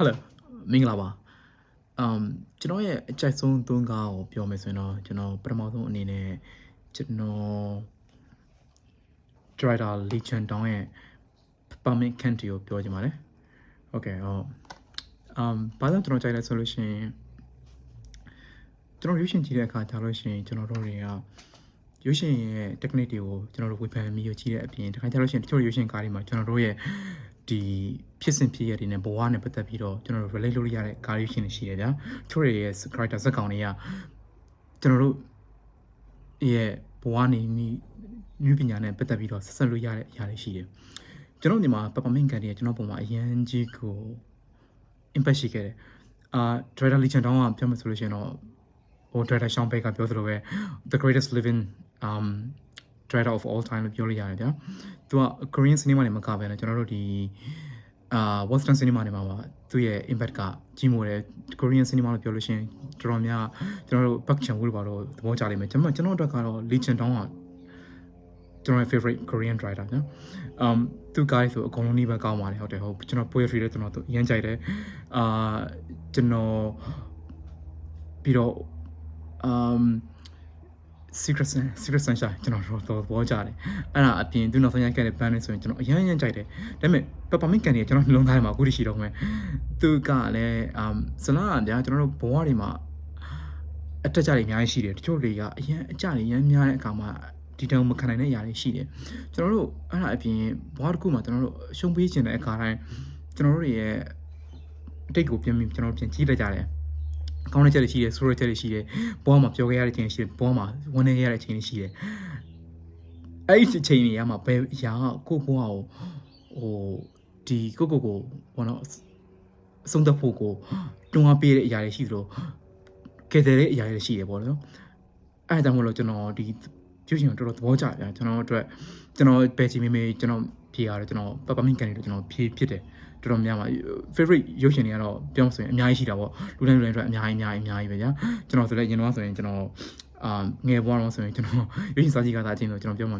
Hello မင်္ဂလာပါကျွန်တော်ရဲ့အကြိုက်ဆုံးသွင်းကားကိုပြောမယ်ဆိုရင်တော့ကျွန်တော်ပထမဆုံးအနေနဲ့ကျွန်တော် Driver Legend Down ရဲ့ Permit Candy ကိုပြောချင်ပါတယ် Okay ဘာလို့ကျွန်တော်ကြိုက်လဲဆိုလို့ရှိရင်ကျွန်တော်ရွေးရှင်ကြည့်တဲ့အခါကျလို့ရှိရင်ကျွန်တော်တို့တွေကရွေးရှင်ရဲ့ technique တွေကိုကျွန်တော်တို့ဝေဖန်ပြီးကြည့်တဲ့အပြင်တခါကျလို့ရှိရင်တချို့ရွေးရှင်ကားတွေမှာကျွန်တော်တို့ရဲ့ဒီဖြစ်စဉ်ဖြစ်ရတဲ့နဲ့ဘဝနဲ့ပတ်သက်ပြီးတော့ကျွန်တော်တို့ relate လုပ်ရတဲ့ကားရွေးရှင်တွေရှိတယ်ဗျာသူတို့ရဲ့ character ဇာတ်ကောင်တွေကကျွန်တော်တို့ရဲ့ဘဝနေနည်းပညာနဲ့ပတ်သက်ပြီးတော့ဆက်လို့ရတဲ့အရာတွေရှိတယ်ကျွန်တော်ဒီမှာ Peppermint Candy ကျွန်တော်ပုံမှာအရန်ကြီးကို impact ရှိခဲ့တယ်Driver Legend Down ကပြောမှဆိုလို့ရှိရင်တော့Driver Sean Baker ပြောသလိုပဲ the greatest living driver of all time လို့ပြောလို့ရတယ်ဗျာသူက Korean cinema နဲ့မကဘဲနဲ့ကျွန်တော်တို့ဒီWestern cinema တွေမှာပါသူ့ရဲ့ impact ကကြီးမိုးတယ် Korean cinema လို့ပြောလို့ရှိရင်တော်တော်များကျွန်တော်တို့ Park Chan-wook တို့ပါတော့သဘောကျလိမ့်မယ်ကျွန်တော်အတွက်ကတော့ Legend Down ကကျွန်တော်ရဲ့ favorite Korean driver နော်သူကဆိုအကုန်လုံးနှီးပဲကောင်းပါတယ်ဟုတ်တယ်ဟုတ်ကျွန်တော် poetry လည်းကျွန်တော်သူအရင်ကြိုက်တယ်ကျွန်တော်ပြီးတော့secret sunshine ကျွန်တော်တော့သဘောကျတယ်အဲ့ဒါအပြင်သူနောက်ဆုံးရိုက်ခဲ့တဲ့ band ဆိုရင်ကျွန်တော်အရင်ကြိုက်တယ်ဒါပေမဲ့ Peppermint Candy ကျွန်တော်နှလုံးသားထဲမှာအခုတည်းရှိတော့မယ်သူကလည်းဇလာဗျာကျွန်တော်တို့ဘဝတွေမှာအတက်ကြတွေအများကြီးရှိတယ်တချို့တွေကအရင်အကြတွေရမ်းများတဲ့အခါမှာဒီတောင်မခံနိုင်တဲ့အရာတွေရှိတယ်ကျွန်တော်တို့အဲ့ဒါအပြင်ဘဝတစ်ခုမှာကျွန်တော်တို့ရှုံးပေးခြင်းတဲ့အခါတိုင်းကျွန်တော်တို့ရဲ့အတိတ်ကိုပြန်ပြီးကျွန်တော်ပြန်ကြည့်လိုက်ကြတယ်ကောင်းတဲ့ချက်တွေရှိတယ်ဆိုးတဲ့ချက်တွေရှိတယ်ဘဝမှာပြောခဲ့ရတဲ့ချိန်ရှိတယ်ဘဝမှာဝန်နေရတဲ့ချိန်တွေရှိတယ်အဲ့ဒီချိန်တွေရမှာဘယ်အရာကိုဘဝကိုဒီကိုဘောနော်အဆုံးသတ်ဖို့ကိုတွန်းအားပေးတဲ့အရာတွေရှိသလိုကဲတဲ့အရာတွေရှိတယ်ပေါ့နော်အဲ့ဒါကြောင့်မို့လို့ကျွန်တော်ဒီကျူးရှင်တော်တော်သဘောကျဗျာကျွန်တော်အတွက်ကျွန်တော်ပဲချီမေကျွန်တော်ဖြေရတယ်ကျွန်တော် Peppermint Candy တို့ကျွန်တော်ဖြေဖြစ်တယ်တော်တော်များမှာ favorite ရုပ်ရှင်တွေကတော့ပြောမှဆိုရင်အများကြီးရှိတာပေါ့လူတိုင်းအတွက်အများကြီးပဲဗျာကျွန်တော်ဆိုလည်းရင်တော့ဆိုရင်ကျွန်တော်ငယ်ဘွားတော့ဆိုရင်ကျွန်တော်ရုပ်ရှင်စာကြည့်ကသာအချင်းဆိုကျွန်တော်ပြောမှာ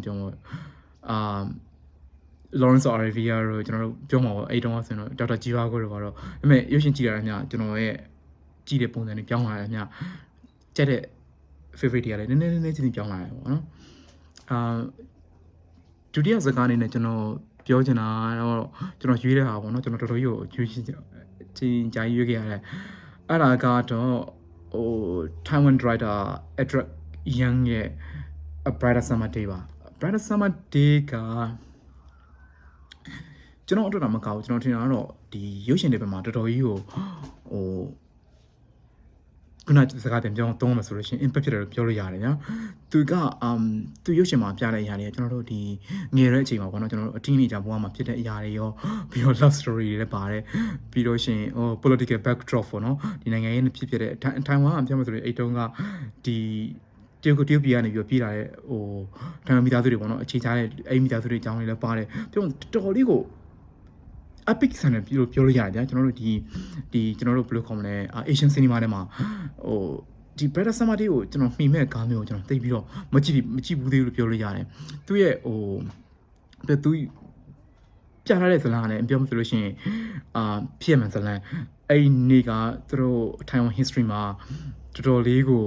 Lawrence Olivier တို့ကျွန်တော်တို့ပြောမှာပေါ့အဲ့တုန်းကဆိုရင်တော့ဒေါက်တာဂျီဝါကိုတို့ပါတော့ဒါပေမဲ့ရုပ်ရှင်ကြည့်ရတာများကျွန်တော်ရဲ့ကြည့်တဲ့ပုံစံတွေပြောင်းလာတယ်များကြက်တဲ့ favorite တွေကလည်းနည်းနည်းချင်းပြောင်းလာတယ်ပေါ့နော်ဒုတိယစကားအနေနဲ့ကျွန်တော်ပြောချင်တာတော့ကျွန်တော်ရွေးတဲ့ဟာပေါ့နော်ကျွန်တော်တော်တော်ကြီးကိုရွေးချင်းကြာရွေးခဲ့ရတယ်အဲ့ဒါကတော့Taiwan writer Edward Yang ရဲ့ A Brighter Summer Day ပါ Brighter Summer Day ကကျွန်တော်အတွက်တော့မကောက်ဘူးကျွန်တော်ထင်တာကတော့ဒီရုပ်ရှင်တွေဘက်မှာတော်တော်ကြီးကိုခုနစကားပြန်ပြောင်းသုံးမှာဆိုလို့ရှိရင် impact ဖြစ်တယ်လို့ပြောလို့ရတယ်ညာသူကသူရုပ်ရှင်မှာပြတဲ့အရာတွေကျွန်တော်တို့ဒီငယ်တဲ့အချိန်မှာပေါ့နော်ကျွန်တော်တို့အတင်းနေကြဘဝမှာဖြစ်တဲ့အရာတွေရောပြီးတော့ love story တွေလည်းပါတယ်ပြီးတော့ရှင်political backdrop ပေါ့နော်ဒီနိုင်ငံရေးဖြစ်တဲ့ထိုင်ဝမ်အပြောမှာဆိုရင်အဲ့တုန်းကဒီတရုတ်ပြည်ကနေပြီးပြည်လာတဲ့ထိုင်ဝမ်မိသားစုတွေပေါ့နော်အခြေချတဲ့အဲ့မိသားစုတွေအကြောင်းတွေလည်းပါတယ်ပြောတော်တော်လေးကိုepic ဆန်တယ်ပြောလို့ရတယ်ဗျာကျွန်တော်တို့ဒီကျွန်တော်တို့ဘယ်လိုခေါ်မလဲ Asian cinema ထဲမှာဒီ Brighter Summer Day ကိုကျွန်တော်မှီမဲ့ကားမျိုးကိုကျွန်တော်သိပြီးတော့မကြည့်ဘူးသေးဘူးလို့ပြောလို့ရတယ်သူရဲ့သူပြထားတဲ့ဇာတ်လမ်းကလည်းပြောမှဆိုလို့ရှိရင်ဖြစ်မှန်ဇာတ်လမ်းအဲ့ဒီနေ့ကသူတို့ Taiwan history မှာတော်တော်လေးကို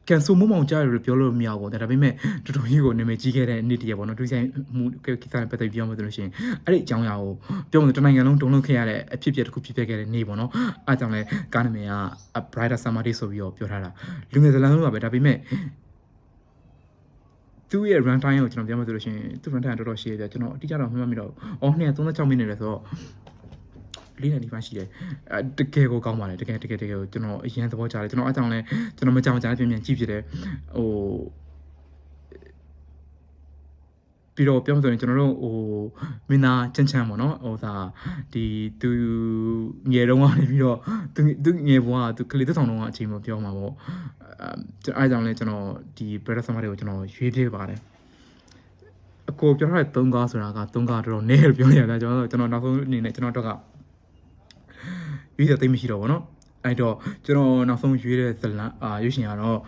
ကန်ဆူမောင်ကြားရလို့ပြောလို့မရဘူးဒါပေမဲ့တော်တော်ကြီးကိုနာမည်ကြီးခဲ့တဲ့နေ့တည်းပေါ့နော်ဒုဆိုင်မှုကိစ္စနဲ့ပတ်သက်ပြောမှဆိုလို့ရှိရင်အဲ့ဒီအကြောင်းအရာကိုပြောမှတနိုင်ငံလုံးတုံ့လုံခဲ့ရတဲ့အဖြစ်တစ်ခုဖြစ်ခဲ့တဲ့နေ့ပေါ့နော်အားကြောင့်လဲကားနာမည်က A Brighter Summer Day ဆိုပြီးတော့ပြောထားတာလူငယ်ဇလန်းလုံးပါပဲဒါပေမဲ့သူ့ရဲ့ run time ကိုကျွန်တော်ပြောမှဆိုလို့ရှိရင်သူ့ run time တော်တော်ရှည်တယ်ကျွန်တော်အတိအကျတော့မှတ်မိတော့236မိနစ်လဲဆိုတော့လေးနဲ့ဒီမှာရှိတယ်တကယ်ကိုကောင်းပါတယ်တကယ်ကိုကျွန်တော်အရင်သဘောကျတယ်ကျွန်တော်အားကြောင့်လဲကျွန်တော်မကြောင်ကြားပြန်ကြည့်ဖြစ်တယ်ပြီးတော့ပြောမှဆိုရင်ကျွန်တော်တို့မင်းသားချမ်းပေါ့နော်ဒီသူငယ်တုန်းကနေပြီးတော့သူငယ်ဘွားသူကလေးတစ်ဆောင်တုန်းကအချိန်မှာပြောမှာပေါ့အားကြောင့်လဲကျွန်တော်ဒီ Brighter Summer Day ကိုကျွန်တော်ရွေးပြပါတယ်အကိုပြောထားတဲ့3ကားဆိုတာက3ကားတော်တော်နည်းလို့ပြောရတာကျွန်တော်နောက်ဆုံးအနေနဲ့ကျွန်တော်တော့ကရွေးတဲ့သိမရှိတော့ဘောနော်အဲ့တော့ကျွန်တော်နောက်ဆုံးရွေးတဲ့ဇလန်ရွေးရှင်ကတော့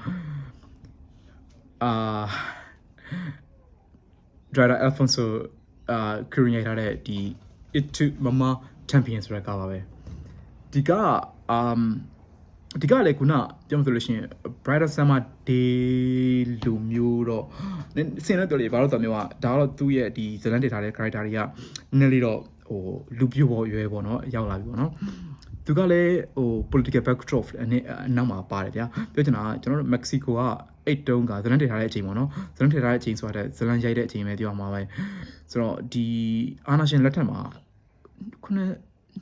Driver Alfonso Cuarón ရိုက်ထားတဲ့ဒီ Itu Mama Champion ဆိုတဲ့ကားပါပဲဒီကဒီကလည်းခုနပြောမှဆိုလို့ရှိရင် Brighter Summer Day လူမျိုးတော့စင်တော့တော်လေဘာလို့တော်မျိုးကဒါတော့သူ့ရဲ့ဒီဇလန်တင်ထားတဲ့ character တွေကနည်းနည်းလေးတော့ဟိုလူပြို့ပေါ်ရွယ်ပေါ့နော်ရောက်လာပြီပေါ့နော်သူကလည်းဟို political backdrop အနောက်မှာပါတယ်ဗျာပြောချင်တာကကျွန်တော်တို့ Mexico က8တုံးကဇလန်တင်ထားတဲ့အချိန်ပေါ့နော်ဇလန်တင်ထားတဲ့အချိန်ဆိုတော့ဇလန်ရိုက်တဲ့အချိန်ပဲပြောမှာပဲဆိုတော့ဒီအာနာရှင်လက်ထက်မှာခုန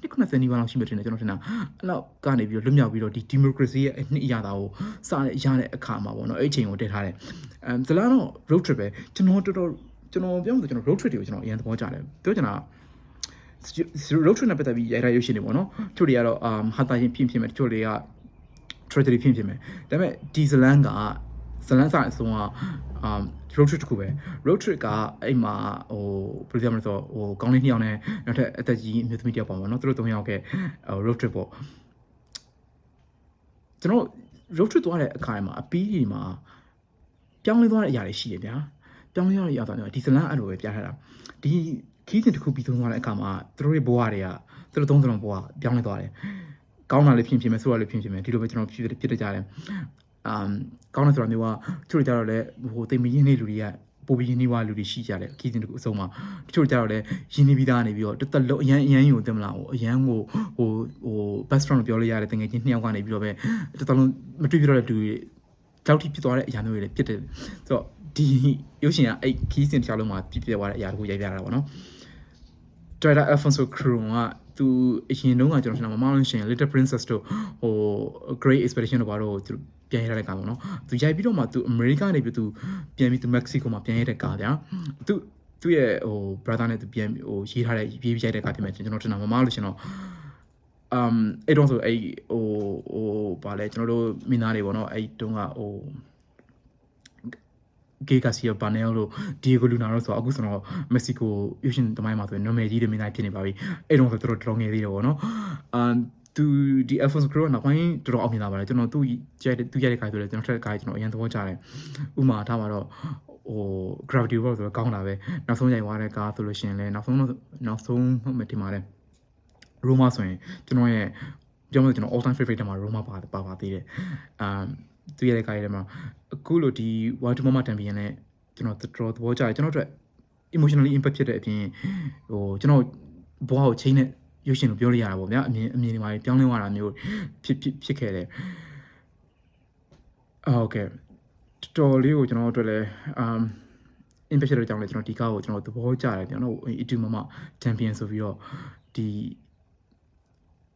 90နီးပါးလောက်ရှိမှတင်တယ်ကျွန်တော်ထင်တာအဲ့လောက်ကနေပြီးတော့လွတ်မြောက်ပြီးတော့ဒီ democracy ရဲ့အနှစ်အရာတာကိုစရတဲ့အခါမှာပေါ့နော်အဲ့အချိန်ကိုတည်ထားတယ်ဇလန်တော့ road trip ပဲကျွန်တော်ပြောမှဆိုကျွန်တော် road trip တွေကိုကျွန်တော်အရင်သဘောကျတယ်ပြောချင်တာroad trip နဲ့ပတ်သက်ပြီးရိုက်ရုပ်ရှင်တွေပေါ့နော်သူတွေကတော့ဟာတာရင်ဖြစ်မယ်သူတွေက tragedy ဖြစ်မယ်ဒါပေမဲ့ဒီဇလန်ကဇလန်ဆိုင်အဆုံးကroad trip တခုပဲ road trip ကအဲ့မှာဟိုဘယ်လိုပြောမလဲဆိုဟိုကောင်းလေး2ယောက်နဲ့နောက်ထပ်အသက်ကြီးအမျိုးသမီးတစ်ယောက်ပါပေါ့နော်သူတို့3ယောက်ကroad trip ပေါ့ကျွန်တော် road trip သွားတဲ့အခါမှာအပီးကြီးမှာပြောင်းလဲသွားတဲ့အရာတွေရှိတယ်ဗျာပြောင်းလဲရတဲ့အရာတော့ဒီဇလန်အဲ့လိုပဲပြထားတာဒီခီးစဉ်တစ်ခုပြီးဆုံးသွားတဲ့အခါမှာသူတို့ရဲ့ဘဝတွေကသူတို့သုံးစလုံးဘဝပြောင်းလဲသွားတယ်ကောင်းတာလေးဖြစ်မယ်ဆိုးတာလေးဖြစ်မယ်ဒီလိုပဲကျွန်တော်ဖြစ်တတ်ကြတယ်ကောင်းတယ်ဆိုတာမျိုးကသူတို့ကြတော့လေဟိုတိမ်မရင်းနေလူတွေကပိုပြီးရင်းနှီးွားလူတွေရှိကြတယ်ခီးစဉ်တစ်ခုအဆုံးမှာတချို့ကြတော့လေရင်းနှီးပြီးသားနေပြီးတော့တစ်သက်လုံးအရန်ကိုတင်မလားဟိုအရန်ကိုဟို best friend ပြောလို့ရတယ်တကယ်ချင်း2ယောက်ကနေပြီးတော့ပဲတစ်သက်လုံးမတွေ့ပြတော့တဲ့လူတွေတောက်ထိဖြစ်သွားတဲ့အရာမျိုးတွေဖြစ်တယ်ဆိုတော့ဒီရုပ်ရှင်ကအဲ့ခီးစဉ်တစ်ချောင်းလုံးမှာပြည့်သွားတဲ့အရာတခုရိုက်ပြတာပေါ့နော် Director Alfonso Cuarón ကသူအရင်တုန်းကကျွန်တော်ထင်တာမမလို့ရှင် Little Princess တို့ဟို Great Expedition တို့ဘာလို့သူပြန်ရတဲ့ကားပေါ့နော်သူရိုက်ပြီးတော့မှသူအမေရိကနေပြီးသူပြန်ပြီးသူမက္ကဆီကိုမှာပြန်ရတဲ့ကားဗျာသူ့ရဲ့ဟို brother နဲ့သူပြန်ဟိုရေးထားတဲ့ရေးရိုက်တဲ့ကားဖြစ်မယ်ကျွန်တော်ထင်တာမမလို့ရှင်တော့အဲ့တော့ဆိုအဲ့ဟိုဗာလဲကျွန်တော်တို့မင်းသားတွေပေါ့နော်အဲ့တုန်းကဟိုဂေကာစီယာဘာနယ်လို့ဒီဂိုလူနာတော့ဆိုအခုဆိုတော့မက္ကဆီကိုယူရှင်တမိုင်းမှာဆိုရင်နာမည်ကြီးတွေမင်းသားဖြစ်နေပါပြီအဲ့တော့ဆိုတော့တော်ငယ်သေးတယ်ပေါ့နော်သူဒီ Alfonso Cuarón နောက်ပိုင်းတော်တော်အောင်မြင်လာပါတယ်ကျွန်တော်သူရိုက်တဲ့ခိုင်ဆိုလဲကျွန်တော်ထက်ခိုင်ကျွန်တော်အရင်သဘောကျတယ်ဥမာထားပါတော့ဟို Gravity Falls ဆိုတော့ကောင်းတာပဲနောက်ဆုံးရိုက်သွားတဲ့ကားဆိုလို့ရှိရင်လည်းနောက်ဆုံးမှတင်ပါတယ် Roma ဆိုရင်ကျွန်တော်ရဲ့ပြောမှကျွန်တော် all time favorite မှာ Roma ပါသေးတယ်သူရဲ့ကားထဲမှာအခုလိုဒီ One to Mama Champion နဲ့ကျွန်တော်တော်သဘောကျတယ်ကျွန်တော်တို့ emotionally impact ဖြစ်တဲ့အပြင်ဟိုကျွန်တော်ဘဝကိုချိန်နဲ့ရုပ်ရှင်ကိုပြောလို့ရတာပေါ့ဗျာအမြင်တွေမှာပြောင်းလဲသွားတာမျိုးဖြစ်ခဲ့တယ်โอเคတော်လေးကိုကျွန်တော်တို့လည်းimpact ဖြစ်တဲ့ကြောင့်လည်းကျွန်တော်ဒီကားကိုကျွန်တော်သဘောကျတယ်ကျွန်တော် Itu Mama Champion ဆိုပြီးတော့ဒီ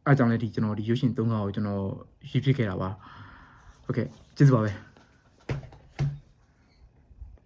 အားကြောင့်လည်းဒီကျွန်တော်ဒီရုပ်ရှင်3ကားကိုကျွန်တော်ရွေးဖြစ်ခဲ့တာပါโอเคကျေးဇူးပါပဲ